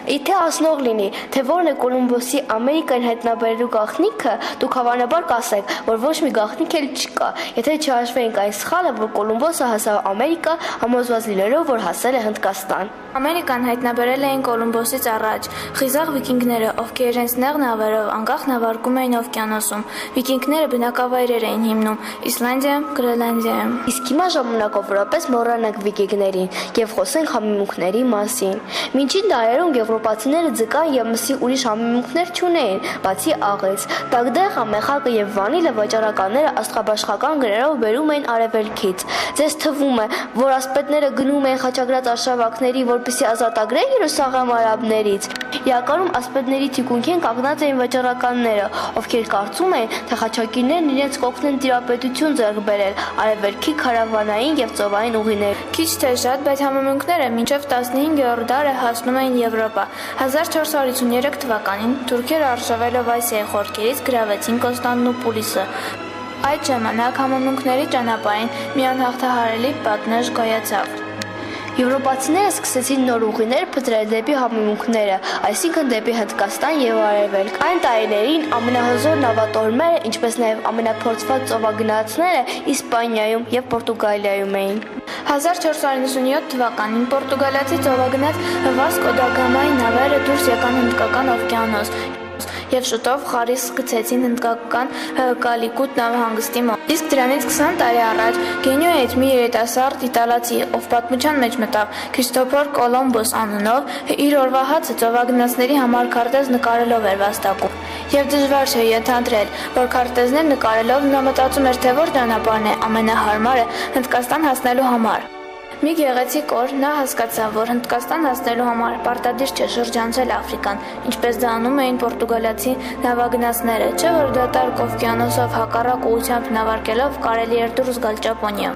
Եթե ասնող լինի, թե որն է Կոլումբոսի Ամերիկան հայտնաբերելու գաղտնիքը, դուք հավանաբար կասեք, որ ոչ մի գաղտնիք էլ չկա, եթե չհաշվենք այն սխալը, որ Կոլումբոսը հասավ Ամերիկա, համոզված լինելով, որ հասել է Հնդկաստան։ Ամերիկան հայտնաբերել էին Կոլումբոսից առաջ։ Խիզախ վիկինգները, ովքեր իրենց նեղ նավերով անկախ նավարկում էին օվկիանոսում։ Վիկինգները բնակավայրեր էին հիմնում Իսլանդիայում, Գրենլանդիայում։ Իսկ հիմա ժամանակով որպես մոռանանք վիկինգներին եւ խոսենք համեմունքների մասին։ Մինչին դարերում եվրոպացիները ձկան եւ մսի ուրիշ համեմունքներ չունեին, բացի աղից։ Դագդեղը, մեխակը եւ վանիլը վաճառականները աստղաբաշխական գրերով բերում էին արևելքից։ Ձեզ թվում է, որ ասպետները գնում էին խաչակրած արշավակների, որպեսզի ազատագրեն Երուսաղեմ արաբներից։ Իրականում ասպետների թիկունքին կանգնած էին վաճառականները, ովքեր կարծում էին, թե խաչակիրներն իրենց կօգնեն տիրապետություն ձեռք բերել արևելքի քարավանային եւ ծովային ուղիներ։ Քիչ թե շատ, բայց համեմունքները մինչև 15-րդ դարը հասնում էին Եվրոպա։ 1453 թվականին թուրքերը արշավելով Ասիայի խորքերից գրավեցին Կոստանդնուպոլիսը։ Այդ ժամանակ համեմունքների ճանապարհին մի անհաղթահարելի պատնեշ կայացավ։ Եվրոպացիները սկսեցին նոր ուղիներ փնտրել դեպի համեմունքները, այսինքն դեպի Հնդկաստան եւ Արևելք։ Այն տարիներին ամենահզոր նավատորմերը, ինչպես նաեւ ամենափորձված ծովագնացները Իսպանիայում եւ Պորտուգալիայում էին։ 1497 թվականին պորտուգալացի ծովագնաց Վասկո դա Գամայի նավերը դուրս եկան Հնդկական օվկիանոս եւ շուտով խարիս գցեցին հնդկական Կալիկուտ նավահանգստի մոտ։ Իսկ դրանից 20 տարի առաջ Գենուայից մի երիտասարդ իտալացի, ով պատմության մեջ մտավ Քրիստոֆոր Կոլումբոս անունով, իր օրվա հացը ծովագնացների համար քարտեզ նկարելով էր վաստակում։ Եվ դժվար չէ ենթադրել, որ քարտեզներ նկարելով նա մտածում էր, թե որ ճանապարհն է ամենահարմարը Հնդկաստան հասնելու համար։ Մի գեղեցիկ օր նա հասկացավ, որ Հնդկաստան հասնելու համար պարտադիր չէ շրջանցել Աֆրիկան, ինչպես դա անում էին պորտուգալացի նավագնացները, չէ՞ որ դատարկ օվկիանոսով հակառակ ուղղությամբ նավարկելով կարելի էր դուրս գալ Ճապոնիա։